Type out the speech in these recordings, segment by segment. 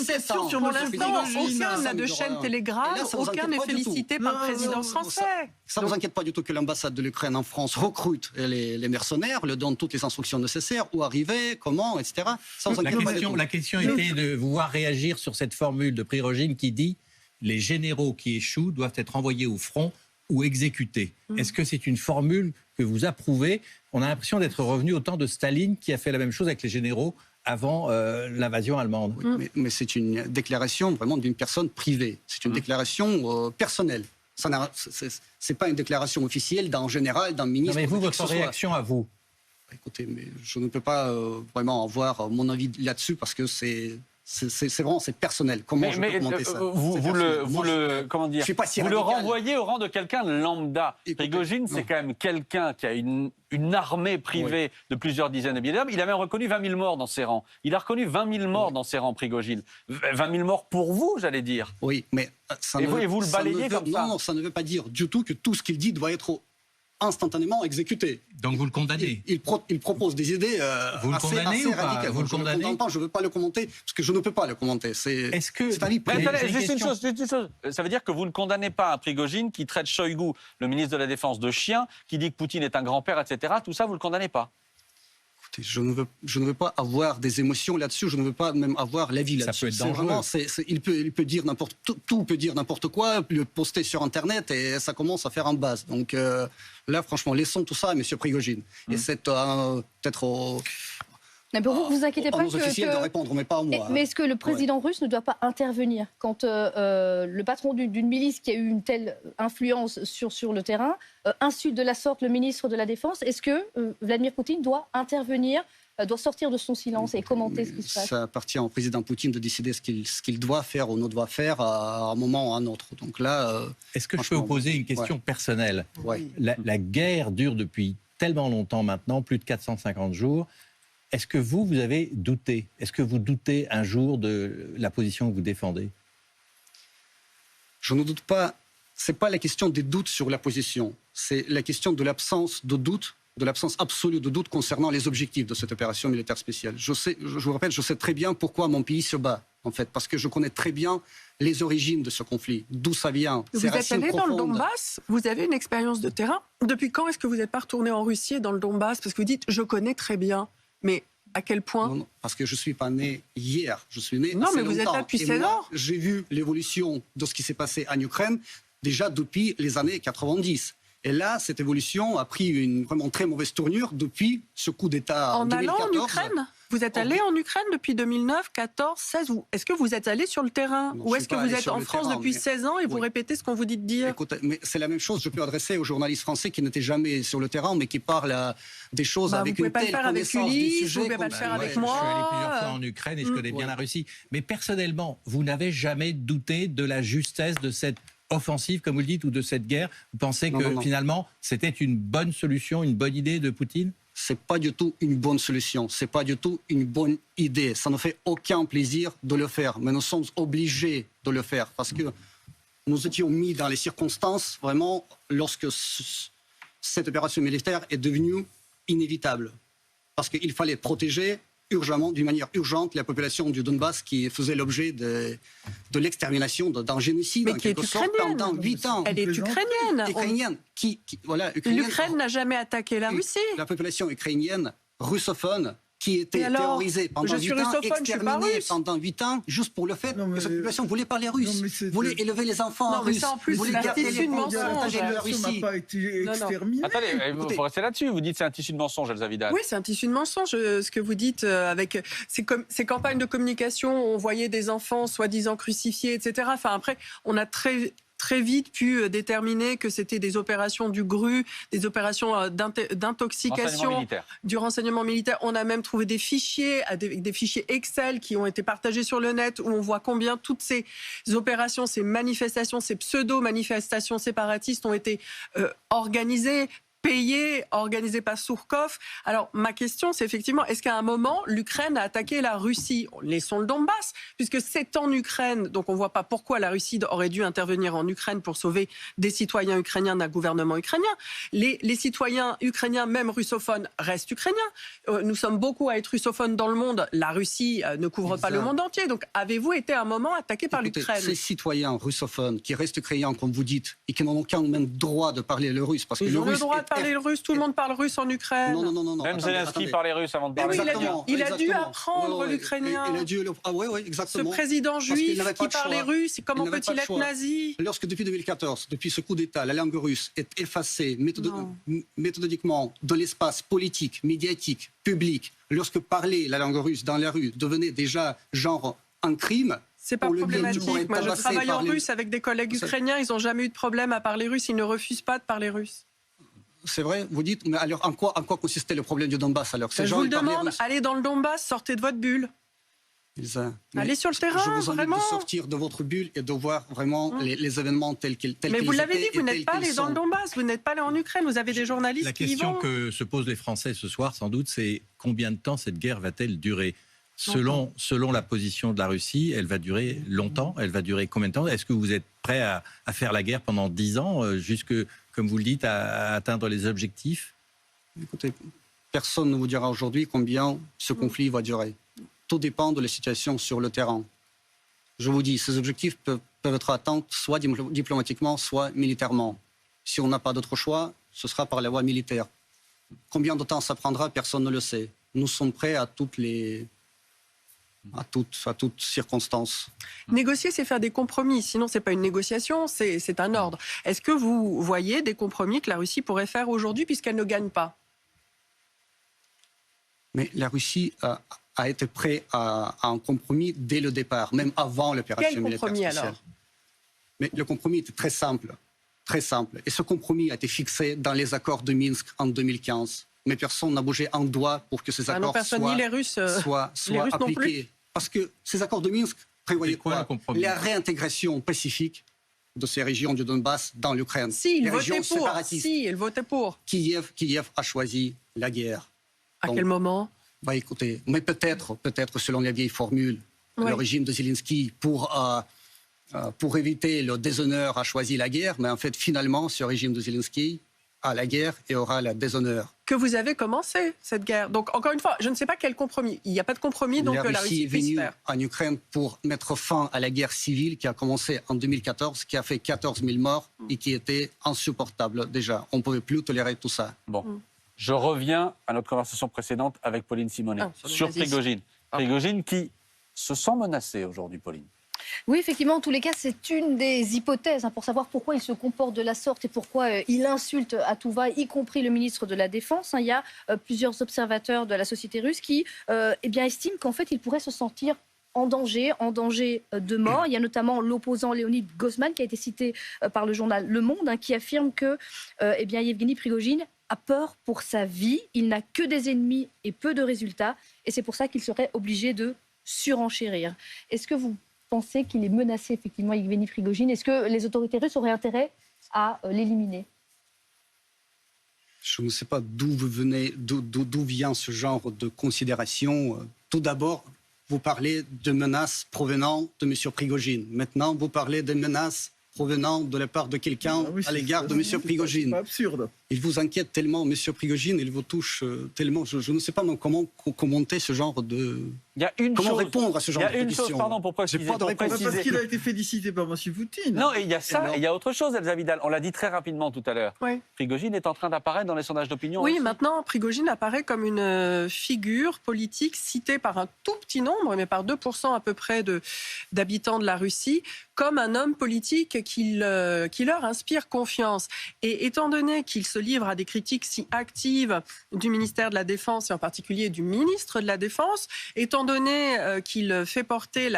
question sur pour M. l'instant, Prigogine. aucun n'a de chaîne Telegram, aucun n'est félicité par le président français. Ça ne vous inquiète pas du tout que l'ambassade de l'Ukraine en France recrute les mercenaires, leur donne toutes les instructions nécessaires, où arriver, comment, etc. Ça vous inquiète pas du tout. La question était de vous voir réagir sur cette formule de Prigogine qui dit « Les généraux qui échouent doivent être envoyés au front ou exécutés ». Est-ce que c'est une formule que vous approuvez? On a l'impression d'être revenu au temps de Staline qui a fait la même chose avec les généraux avant l'invasion allemande. Oui, mais c'est une déclaration vraiment d'une personne privée. C'est une déclaration personnelle. Ce n'est pas une déclaration officielle d'un général, d'un ministre. Non, mais vous, votre réaction à vous? Écoutez, mais je ne peux pas vraiment avoir mon avis là-dessus parce que c'est vraiment personnel. Comment je peux commenter ça? Vous le renvoyez au rang de quelqu'un de lambda. Prigogine, c'est quand même quelqu'un qui a une armée privée de plusieurs dizaines de milliers d'hommes. Il a même reconnu 20 000 morts dans ses rangs. Il a reconnu 20 000 morts dans ses rangs, Prigogine. 20 000 morts pour vous, j'allais dire. Oui, mais ça ne vous le balayez comme ça. Non, ça ne veut pas dire du tout que tout ce qu'il dit doit être instantanément exécuté. Donc vous le condamnez? Il propose des idées vous le assez condamnez ou pas? radicales. Vous le condamnez? Je ne veux pas le commenter, parce que je ne peux pas le commenter. Est-ce que... Juste une chose. Ça veut dire que vous ne condamnez pas un Prigogine qui traite Shoigu, le ministre de la Défense, de chien, qui dit que Poutine est un grand-père, etc. Tout ça, vous ne le condamnez pas? Écoutez, je ne veux pas avoir des émotions là-dessus, je ne veux pas même avoir l'avis là-dessus. Ça peut être dangereux. Il peut dire tout peut dire n'importe quoi, le poster sur Internet et ça commence à faire un buzz. Donc là, franchement, laissons tout ça à M. Prigogine. Et c'est peut-être Mais vous inquiétez pas aux officiels de répondre, mais pas à moi. Mais est-ce que le président russe ne doit pas intervenir quand le patron d'une milice qui a eu une telle influence sur le terrain insulte de la sorte le ministre de la Défense? Est-ce que Vladimir Poutine doit intervenir, doit sortir de son silence et commenter ce qui se passe? Ça appartient au président Poutine de décider ce qu'il doit faire ou ne doit faire à un moment ou à un autre. Donc là, est-ce que je peux vous poser une question personnelle? Ouais. La guerre dure depuis tellement longtemps maintenant, plus de 450 jours. Est-ce que vous avez douté? Est-ce que vous doutez un jour de la position que vous défendez? Je ne doute pas. Ce n'est pas la question des doutes sur la position. C'est la question de l'absence de doute, de l'absence absolue de doute concernant les objectifs de cette opération militaire spéciale. Je vous rappelle, je sais très bien pourquoi mon pays se bat, en fait, parce que je connais très bien les origines de ce conflit, d'où ça vient. Vous êtes allé dans le Donbass, vous avez une expérience de terrain. Depuis quand est-ce que vous n'êtes pas retourné en Russie et dans le Donbass? Parce que vous dites, je connais très bien. Mais à quel point? Non, parce que je ne suis pas né hier, je suis né non, assez mais vous longtemps. êtes là depuis 16 ans. J'ai vu l'évolution de ce qui s'est passé en Ukraine déjà depuis les années 90. Et là, cette évolution a pris une vraiment très mauvaise tournure depuis ce coup d'État en 2014. En allant en Ukraine? Vous êtes allé en Ukraine depuis 2009, 14, 16 est-ce que vous êtes allé sur le terrain? Ou est-ce que vous êtes en France depuis 16 ans et vous répétez ce qu'on vous dit de dire? Écoutez, mais c'est la même chose, je peux adresser aux journalistes français qui n'étaient jamais sur le terrain, mais qui parlent des choses avec une telle connaissance du sujet. Vous ne pouvez pas le faire avec moi. Je suis allé plusieurs fois en Ukraine et je connais bien la Russie. Mais personnellement, vous n'avez jamais douté de la justesse de cette offensive, comme vous le dites, ou de cette guerre? Vous pensez que finalement, c'était une bonne solution, une bonne idée de Poutine? C'est pas du tout une bonne solution, c'est pas du tout une bonne idée. Ça ne fait aucun plaisir de le faire, mais nous sommes obligés de le faire parce que nous étions mis dans les circonstances vraiment lorsque cette opération militaire est devenue inévitable. Parce qu'il fallait protéger urgemment, d'une manière urgente, la population du Donbass qui faisait l'objet de l'extermination, d'un génocide. Mais qui est ukrainienne. Pendant 8 ans. Elle est ukrainienne. Ukrainienne. L'Ukraine n'a jamais attaqué la Russie. La population ukrainienne russophone qui était terrorisée pendant 8 ans, exterminée pendant 8 ans, juste pour le fait que cette population voulait parler russe, voulait élever les enfants russes, voulait garder les mensonge. La Russie n'a pas été exterminée. Attendez, il faut rester là-dessus. Vous dites que c'est un tissu de mensonge, Elsa Vidal. Oui, c'est un tissu de mensonge, ce que vous dites avec ces campagnes de communication. On voyait des enfants soi-disant crucifiés, etc. Enfin, après, on a très vite pu déterminer que c'était des opérations du GRU, des opérations d'intoxication, du renseignement militaire. On a même trouvé des fichiers, des fichiers Excel qui ont été partagés sur le net où on voit combien toutes ces opérations, ces manifestations, ces pseudo-manifestations séparatistes ont été organisées payé, organisé par Surkov. Alors, ma question, c'est effectivement, est-ce qu'à un moment, l'Ukraine a attaqué la Russie? Laissons le Donbass, puisque c'est en Ukraine, donc on ne voit pas pourquoi la Russie aurait dû intervenir en Ukraine pour sauver des citoyens ukrainiens d'un gouvernement ukrainien. Les citoyens ukrainiens, même russophones, restent ukrainiens. Nous sommes beaucoup à être russophones dans le monde. La Russie ne couvre pas le monde entier. Donc, avez-vous été à un moment attaqué par l'Ukraine? Ces citoyens russophones qui restent ukrainiens, comme vous dites, et qui n'ont aucun même droit de parler le russe, parce que ils ont le droit de parler le russe, tout le monde parle russe en Ukraine. Non. Même Zelensky parlait russe avant de parler. Il a dû apprendre l'ukrainien. Oui, exactement. Ce président juif qui parlait russe, comment peut-il être nazi? Lorsque depuis 2014, depuis ce coup d'État, la langue russe est effacée méthodiquement de l'espace politique, médiatique, public, lorsque parler la langue russe dans la rue devenait déjà genre un crime. C'est pas problématique. Moi, je travaille en russe avec des collègues ukrainiens. Ils n'ont jamais eu de problème à parler russe. Ils ne refusent pas de parler russe. C'est vrai, vous dites. Mais alors, en quoi consistait le problème du Donbass alors? Je vous le demande, allez dans le Donbass, sortez de votre bulle. Allez sur le terrain, je vous vraiment. De sortir de votre bulle et de voir vraiment les événements tels qu'ils étaient. Mais vous l'avez dit, vous n'êtes pas allé dans le Donbass, vous n'êtes pas allé en Ukraine, vous avez des journalistes qui y vont. La question que se posent les Français ce soir, sans doute, c'est combien de temps cette guerre va-t-elle durer? Selon la position de la Russie, elle va durer longtemps. Elle va durer combien de temps? Est-ce que vous êtes prêt à faire la guerre pendant 10 ans, jusque, comme vous le dites, à atteindre les objectifs? Écoutez, personne ne vous dira aujourd'hui combien ce conflit va durer. Tout dépend de la situation sur le terrain. Je vous dis, ces objectifs peuvent être atteints soit diplomatiquement, soit militairement. Si on n'a pas d'autre choix, ce sera par la voie militaire. Combien de temps ça prendra, personne ne le sait. Nous sommes prêts à toutes circonstances. Négocier, c'est faire des compromis. Sinon, ce n'est pas une négociation, c'est un ordre. Est-ce que vous voyez des compromis que la Russie pourrait faire aujourd'hui puisqu'elle ne gagne pas? Mais la Russie a été prête à un compromis dès le départ, même avant l'opération militaire spéciale. Quel compromis alors? Mais le compromis était très simple. Très simple. Et ce compromis a été fixé dans les accords de Minsk en 2015. Mais personne n'a bougé un doigt pour que ces accords soient appliqués. Parce que ces accords de Minsk prévoyaient quoi? La réintégration pacifique de ces régions du Donbass dans l'Ukraine. Si, ils votaient pour. Kiev a choisi la guerre. À quel moment? Écoutez, mais peut-être selon les vieilles formules, le régime de Zelensky, pour éviter le déshonneur, a choisi la guerre. Mais en fait, finalement, ce régime de Zelensky a la guerre et aura le déshonneur. Que vous avez commencé, cette guerre. Donc, encore une fois, je ne sais pas quel compromis. Il n'y a pas de compromis, donc la Russie puisse faire. La Russie est venue en Ukraine pour mettre fin à la guerre civile qui a commencé en 2014, qui a fait 14 000 morts et qui était insupportable déjà. On ne pouvait plus tolérer tout ça. Bon. Je reviens à notre conversation précédente avec Pauline Simonet sur Prigojine. Prigojine qui se sent menacé aujourd'hui, Pauline. Oui, effectivement, en tous les cas, c'est une des hypothèses pour savoir pourquoi il se comporte de la sorte et pourquoi il insulte à tout va, y compris le ministre de la Défense. Il y a plusieurs observateurs de la société russe qui estiment qu'en fait, il pourrait se sentir en danger de mort. Il y a notamment l'opposant Léonid Gozman qui a été cité par le journal Le Monde, qui affirme que Yevgeny Prigojine a peur pour sa vie. Il n'a que des ennemis et peu de résultats. Et c'est pour ça qu'il serait obligé de surenchérir. Est-ce que vous pensez qu'il est menacé, effectivement, Yevgeny Prigojine? Est-ce que les autorités russes auraient intérêt à l'éliminer? Je ne sais pas d'où vient ce genre de considération. Tout d'abord, vous parlez de menaces provenant de M. Prigojine. Maintenant, vous parlez de menaces provenant de la part de quelqu'un à l'égard de M. Prigojine. C'est absurde. Il vous inquiète tellement, M. Prigojine, il vous touche tellement. Je ne sais pas comment commenter ce genre de... Comment répondre à ce genre de question? Il y a une chose, pardon, pour préciser. Parce qu'il a été félicité par M. Poutine. Non, et il y a ça, et il y a autre chose, Elsa Vidal. On l'a dit très rapidement tout à l'heure. Oui. Prigojine est en train d'apparaître dans les sondages d'opinion. Oui, aussi. maintenant, Prigojine apparaît comme une figure politique citée par un tout petit nombre, mais par 2% à peu près d'habitants de la Russie, comme un homme politique qui leur inspire confiance. Et étant donné qu'il se livre à des critiques si actives du ministère de la Défense, et en particulier du ministre de la Défense, étant donné qu'il fait porter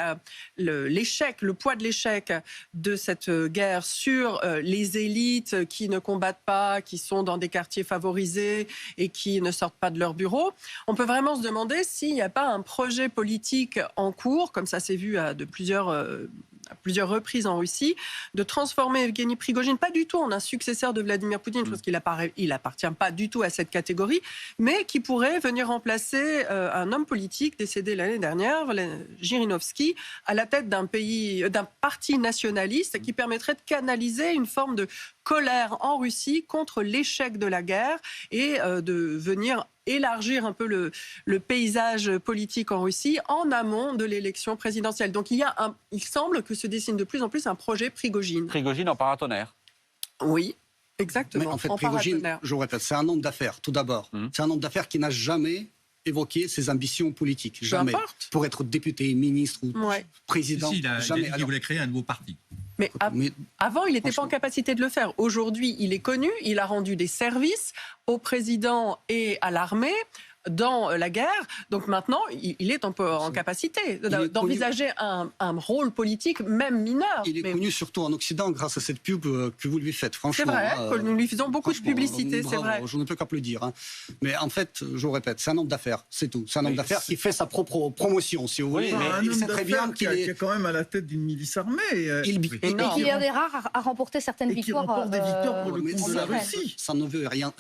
le poids de l'échec de cette guerre sur les élites qui ne combattent pas, qui sont dans des quartiers favorisés et qui ne sortent pas de leur bureau, on peut vraiment se demander s'il n'y a pas un projet politique en cours, comme ça s'est vu à plusieurs reprises en Russie, de transformer Evgeny Prigojine, pas du tout en un successeur de Vladimir Poutine, je pense qu'il appartient pas du tout à cette catégorie, mais qui pourrait venir remplacer un homme politique décédé l'année dernière, Zhirinovsky, à la tête d'un parti nationaliste qui permettrait de canaliser une forme de colère en Russie contre l'échec de la guerre et de venir élargir un peu le paysage politique en Russie en amont de l'élection présidentielle. Donc il semble que se dessine de plus en plus un projet Prigojine. Prigojine en paratonnerre. Oui, exactement. Mais en fait, Prigojine, je vous répète, c'est un homme d'affaires, tout d'abord. C'est un homme d'affaires qui n'a jamais évoqué ses ambitions politiques. Jamais. Pour être député, ministre ou président. Jamais. Il voulait créer un nouveau parti. Mais avant, il n'était pas en capacité de le faire. Aujourd'hui, il est connu, il a rendu des services au président et à l'armée dans la guerre. Donc maintenant, il est un peu en capacité d'envisager un rôle politique, même mineur. Il est connu surtout en Occident grâce à cette pub que vous lui faites, franchement. C'est vrai, que nous lui faisons beaucoup de publicité, c'est vrai. Je ne peux qu'applaudir. Hein. Mais en fait, je vous répète, c'est un homme d'affaires, c'est tout. C'est un homme d'affaires qui fait sa propre promotion, si vous voulez. Mais un homme d'affaires qui est quand même à la tête d'une milice armée. Et qui est un des rares à remporter certaines victoires. Qui remporte des victoires pour le compte de la Russie. Ça ne veut rien...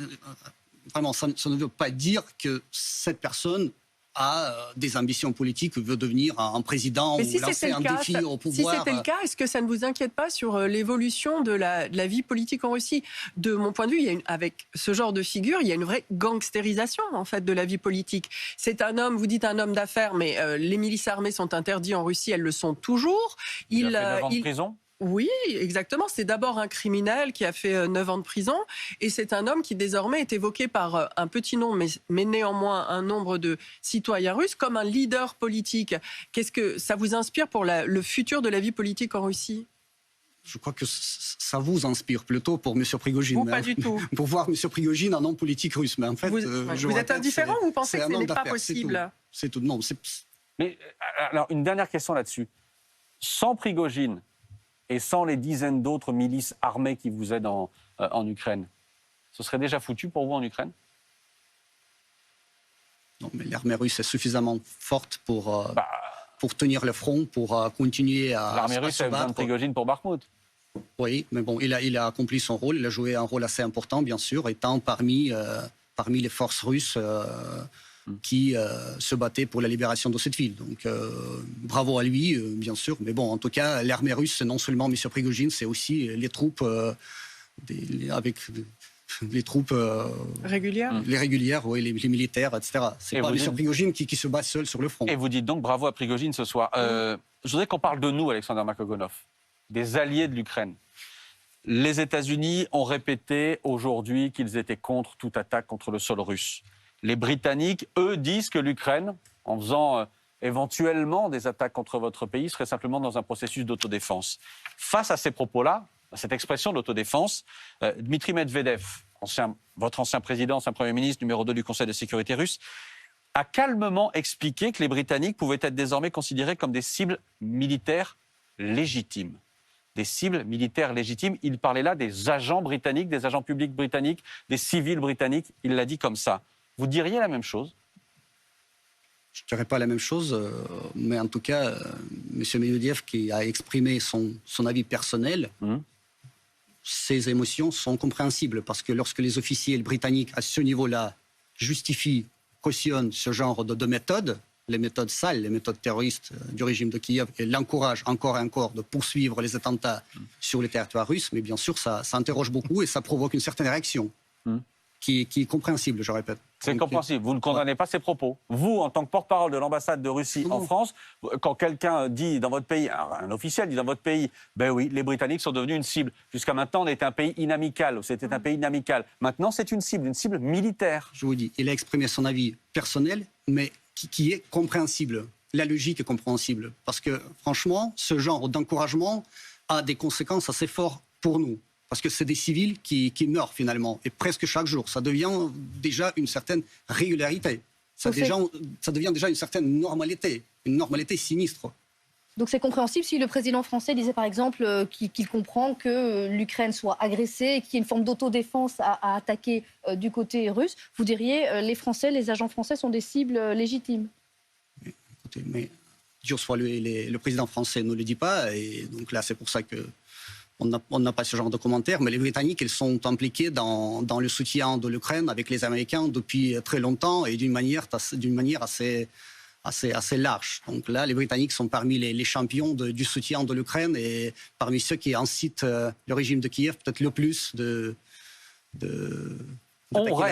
Vraiment, ça ne veut pas dire que cette personne a des ambitions politiques, veut devenir un président ou lancer un défi au pouvoir. Si c'était le cas, est-ce que ça ne vous inquiète pas sur l'évolution de la vie politique en Russie? De mon point de vue, avec ce genre de figure, il y a une vraie gangstérisation en fait, de la vie politique. C'est un homme, vous dites un homme d'affaires, mais les milices armées sont interdites en Russie, elles le sont toujours. Il a fait 9 ans de prison. Oui, exactement. C'est d'abord un criminel qui a fait 9 ans de prison et c'est un homme qui désormais est évoqué par un petit nombre, mais néanmoins un nombre de citoyens russes comme un leader politique. Qu'est-ce que ça vous inspire pour le futur de la vie politique en Russie? Je crois que ça vous inspire plutôt pour M. Prigojine. Pas du tout. Pour voir M. Prigojine un homme politique russe. Mais en fait, vous êtes indifférent ou vous pensez que ce n'est pas possible? C'est tout. Non, mais alors, une dernière question là-dessus. Sans Prigojine et sans les dizaines d'autres milices armées qui vous aident en Ukraine, ce serait déjà foutu pour vous en Ukraine? Non, mais l'armée russe est suffisamment forte pour tenir le front, pour continuer à se battre. L'armée russe a besoin de Prigojine pour Bakhmout. Oui, mais bon, il a accompli son rôle, il a joué un rôle assez important, bien sûr, étant parmi les forces russes qui se battaient pour la libération de cette ville. Donc, bravo à lui, bien sûr. Mais bon, en tout cas, l'armée russe, c'est non seulement M. Prigojine, c'est aussi les troupes, les troupes régulières, les régulières, oui, les militaires, etc. C'est pas M. Prigojine qui se bat seul sur le front. Et vous dites donc bravo à Prigojine ce soir. Je voudrais qu'on parle de nous, Alexander Makogonov, des alliés de l'Ukraine. Les États-Unis ont répété aujourd'hui qu'ils étaient contre toute attaque contre le sol russe. Les Britanniques, eux, disent que l'Ukraine, en faisant éventuellement des attaques contre votre pays, serait simplement dans un processus d'autodéfense. Face à ces propos-là, à cette expression d'autodéfense, Dmitri Medvedev, votre ancien président, ancien Premier ministre, numéro 2 du Conseil de sécurité russe, a calmement expliqué que les Britanniques pouvaient être désormais considérés comme des cibles militaires légitimes. Des cibles militaires légitimes. Il parlait là des agents britanniques, des agents publics britanniques, des civils britanniques. Il l'a dit comme ça. Vous diriez la même chose? Je ne dirais pas la même chose, mais en tout cas, M. Medvedev qui a exprimé son avis personnel, ses émotions sont compréhensibles parce que lorsque les officiers britanniques à ce niveau-là justifient, cautionnent ce genre de méthodes, les méthodes sales, les méthodes terroristes du régime de Kiev, et l'encouragent encore et encore de poursuivre les attentats sur le territoire russe, mais bien sûr, ça interroge beaucoup et ça provoque une certaine réaction. Qui est compréhensible, je répète. C'est compréhensible. Vous ne condamnez pas ces propos. Vous, en tant que porte-parole de l'ambassade de Russie en France, quand quelqu'un dit dans votre pays, un officiel dit dans votre pays, ben oui, les Britanniques sont devenus une cible. Jusqu'à maintenant, on était un pays inamical. C'était un pays inamical. Maintenant, c'est une cible militaire. Je vous dis, il a exprimé son avis personnel, mais qui est compréhensible. La logique est compréhensible. Parce que, franchement, ce genre d'encouragement a des conséquences assez fortes pour nous. Parce que c'est des civils qui meurent finalement, et presque chaque jour. Ça devient déjà une certaine régularité. Ça devient déjà une certaine normalité, une normalité sinistre. Donc c'est compréhensible si le président français disait par exemple qu'il comprend que l'Ukraine soit agressée et qu'il y ait une forme d'autodéfense à attaquer du côté russe. Vous diriez les Français, les agents français sont des cibles légitimes? Écoutez, mais Dieu soit le président français ne le dit pas. Et donc là, c'est pour ça que on n'a pas ce genre de commentaires. Mais les Britanniques, ils sont impliqués dans le soutien de l'Ukraine avec les Américains depuis très longtemps et d'une manière assez large. Donc là, les Britanniques sont parmi les champions du soutien de l'Ukraine et parmi ceux qui incitent le régime de Kiev peut-être le plus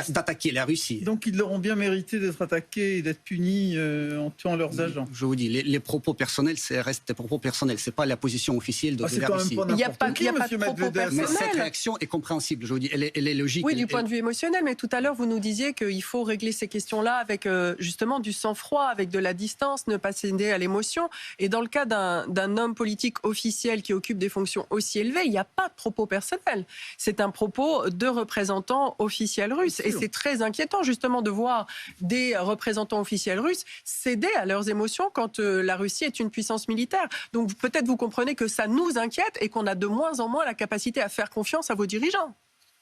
d'attaquer la Russie. Donc ils leur ont bien mérité d'être attaqués et d'être punis en tuant leurs agents. Je vous dis, les propos personnels, restent des propos personnels. C'est pas la position officielle de la Russie. Il n'y a pas de propos personnels. Mais cette réaction est compréhensible. Je vous dis, elle est logique. Oui, du point de vue émotionnel. Mais tout à l'heure, vous nous disiez qu'il faut régler ces questions-là avec justement du sang-froid, avec de la distance, ne pas céder à l'émotion. Et dans le cas d'un homme politique officiel qui occupe des fonctions aussi élevées, il n'y a pas de propos personnels. C'est un propos de représentant officiel russe. Et c'est très inquiétant justement de voir des représentants officiels russes céder à leurs émotions quand la Russie est une puissance militaire. Donc peut-être vous comprenez que ça nous inquiète et qu'on a de moins en moins la capacité à faire confiance à vos dirigeants.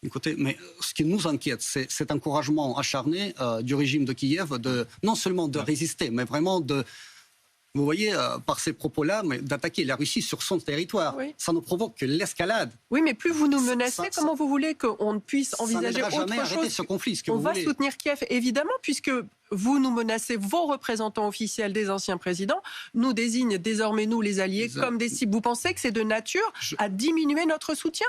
Écoutez, mais ce qui nous inquiète, c'est cet encouragement acharné du régime de Kiev non seulement de résister, mais vraiment vous voyez, par ces propos-là, d'attaquer la Russie sur son territoire. Oui. Ça ne provoque que l'escalade. Oui, mais plus vous nous menacez, comment vous voulez qu'on puisse envisager autre chose? Ce conflit, on va soutenir Kiev, évidemment, puisque vous nous menacez, vos représentants officiels des anciens présidents nous désignent désormais, nous les alliés, comme des cibles. Vous pensez que c'est de nature à diminuer notre soutien?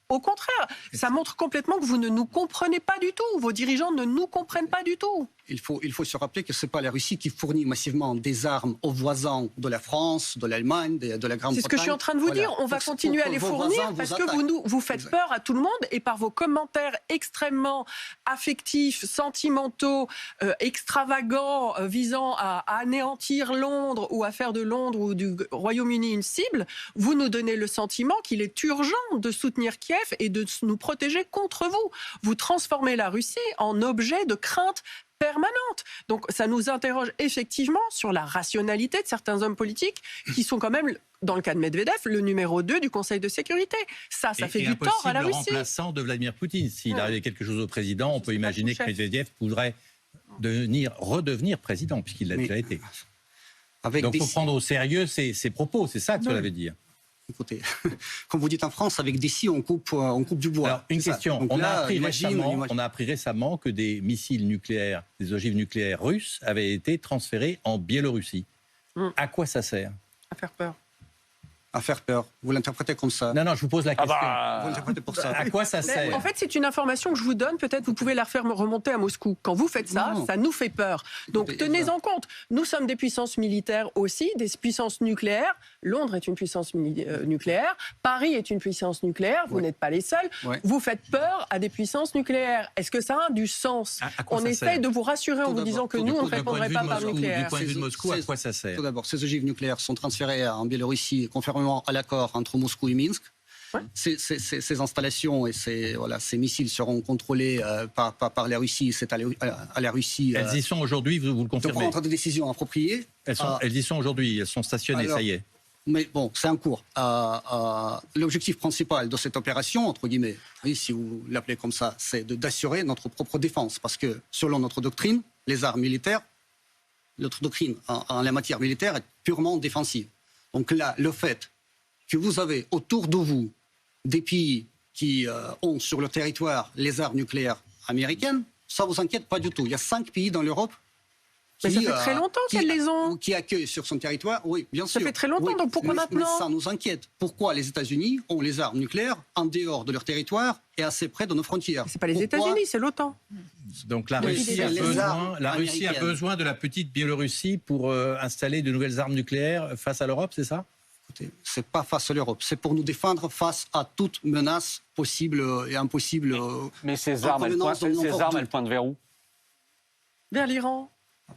Au contraire, ça montre complètement que vous ne nous comprenez pas du tout. Vos dirigeants ne nous comprennent pas du tout. Il faut se rappeler que ce n'est pas la Russie qui fournit massivement des armes aux voisins de la France, de l'Allemagne, de la Grande-Bretagne. C'est ce que je suis en train de vous dire. On va continuer à les fournir parce que vous faites peur à tout le monde et par vos commentaires extrêmement affectifs, sentimentaux, extravagants, visant à anéantir Londres ou à faire de Londres ou du Royaume-Uni une cible, vous nous donnez le sentiment qu'il est urgent de soutenir Kiev et de nous protéger contre vous. Vous transformez la Russie en objet de crainte permanente. Donc ça nous interroge effectivement sur la rationalité de certains hommes politiques qui sont quand même, dans le cas de Medvedev, le numéro 2 du Conseil de sécurité. Ça fait du tort à la Russie. Le remplaçant de Vladimir Poutine. S'il arrivait quelque chose au président, on peut imaginer que Medvedev pourrait redevenir président, puisqu'il l'a déjà été. Donc il faut prendre au sérieux ces propos, c'est ça que cela veut dire. Écoutez, comme vous dites en France, avec des scies, on coupe du bois. Alors, une question. Donc, on a appris récemment que des missiles nucléaires, des ogives nucléaires russes avaient été transférés en Biélorussie. À quoi ça sert? À faire peur. À faire peur. Vous l'interprétez comme ça? Non, je vous pose la question. Vous l'interprétez pour ça. À quoi ça sert? En fait, c'est une information que je vous donne. Peut-être vous pouvez la refaire remonter à Moscou. Quand vous faites ça, ça nous fait peur. Donc tenez-en compte. Nous sommes des puissances militaires aussi, des puissances nucléaires. Londres est une puissance nucléaire. Paris est une puissance nucléaire. Vous n'êtes pas les seuls. Vous faites peur à des puissances nucléaires. Est-ce que ça a du sens? On essaye de vous rassurer en vous disant que nous, on ne répondrait pas par nucléaire. Du point de vue de Moscou, à quoi ça sert? Tout d'abord, ces ogives nucléaires sont transférées en Biélorussie, conformément à l'accord entre Moscou et Minsk. Ces installations et ces missiles seront contrôlés par la Russie. C'est à la Russie. Elles y sont aujourd'hui, vous le confirmez? De prendre des décisions appropriées. Elles y sont aujourd'hui, elles sont stationnées, ça y est. Mais bon, c'est en cours. L'objectif principal de cette opération, entre guillemets, si vous l'appelez comme ça, c'est d'assurer notre propre défense. Parce que selon notre doctrine, les armes militaires, notre doctrine en la matière militaire est purement défensive. Donc là, le fait que vous avez autour de vous des pays qui ont sur le territoire les armes nucléaires américaines, ça ne vous inquiète pas du tout. Il y a 5 pays dans l'Europe mais ça fait très longtemps qu'elles les ont. Qui accueillent sur son territoire, oui, bien sûr. Ça fait très longtemps, donc pourquoi maintenant? Mais ça nous inquiète. Pourquoi les États-Unis ont les armes nucléaires en dehors de leur territoire et assez près de nos frontières? C'est pas les États-Unis, c'est l'OTAN. Donc la Russie a besoin de la petite Biélorussie pour installer de nouvelles armes nucléaires face à l'Europe, c'est ça? Écoutez, c'est pas face à l'Europe, c'est pour nous défendre face à toute menace possible et impossible. Mais ces armes, elles pointent vers où? Vers l'Iran.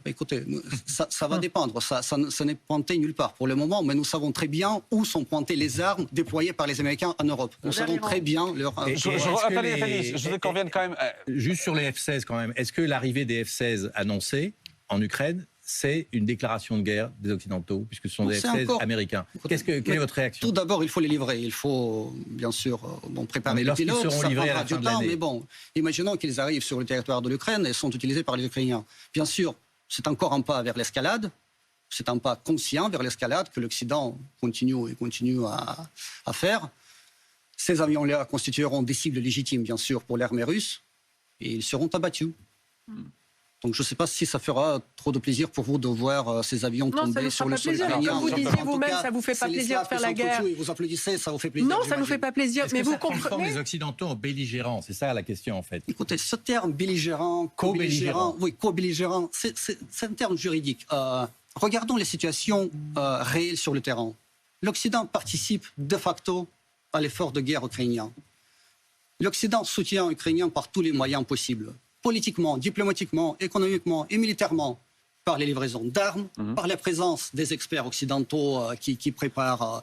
Écoutez, ça va dépendre. Ça n'est pointé nulle part pour le moment, mais nous savons très bien où sont pointées les armes déployées par les Américains en Europe. Nous savons très bien leur... Attendez, je veux qu'on revienne quand même... Juste sur les F-16 quand même. Est-ce que l'arrivée des F-16 annoncés en Ukraine, c'est une déclaration de guerre des Occidentaux, puisque ce sont des F-16 américains? Quelle est votre réaction? Tout d'abord, il faut les livrer. Il faut, bien sûr, préparer les pilotes. Lorsqu'ils seront livrés à la fin de l'année. Mais bon, imaginons qu'ils arrivent sur le territoire de l'Ukraine et sont utilisés par les Ukrainiens. Bien sûr, c'est encore un pas vers l'escalade, c'est un pas conscient vers l'escalade que l'Occident continue à faire. Ces avions-là constitueront des cibles légitimes, bien sûr, pour l'armée russe, et ils seront abattus. Donc je ne sais pas si ça fera trop de plaisir pour vous de voir ces avions tomber sur le sol ukrainien. Comme vous disiez vous-même, ça ne vous fait pas plaisir de faire la guerre. Vous applaudissez, ça vous fait plaisir. Non, ça ne nous fait pas plaisir. Mais vous transforme les Occidentaux en belligérants. C'est ça la question en fait. Écoutez, ce terme belligérant, co-belligérant, c'est un terme juridique. Regardons les situations réelles sur le terrain. L'Occident participe de facto à l'effort de guerre ukrainien. L'Occident soutient l'Ukrainien par tous les moyens possibles. Politiquement, diplomatiquement, économiquement et militairement, par les livraisons d'armes, par la présence des experts occidentaux qui préparent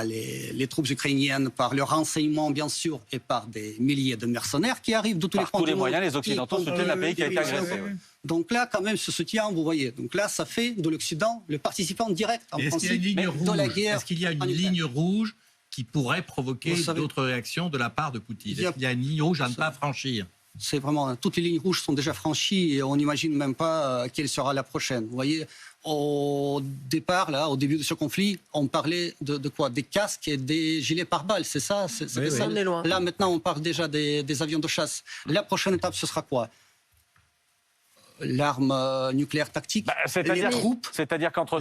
les troupes ukrainiennes, par le renseignement bien sûr, et par des milliers de mercenaires qui arrivent de tous les coins du monde. Par tous les moyens, les Occidentaux soutiennent un pays qui a été agressé. Donc là, quand même, ce soutien, vous voyez. Donc là, ça fait de l'Occident le participant direct en principe de la guerre. Est-ce qu'il y a une ligne rouge qui pourrait provoquer d'autres réactions de la part de Poutine? Est-ce qu'il y a une ligne rouge à ne pas franchir? C'est vraiment, toutes les lignes rouges sont déjà franchies et on n'imagine même pas quelle sera la prochaine. Vous voyez, au départ, là, au début de ce conflit, on parlait de quoi? Des casques et des gilets pare-balles, c'est ça, Oui. On est loin. Là, maintenant, on parle déjà des avions de chasse. La prochaine étape, ce sera quoi? L'arme nucléaire tactique, les troupes. C'est-à-dire qu'entre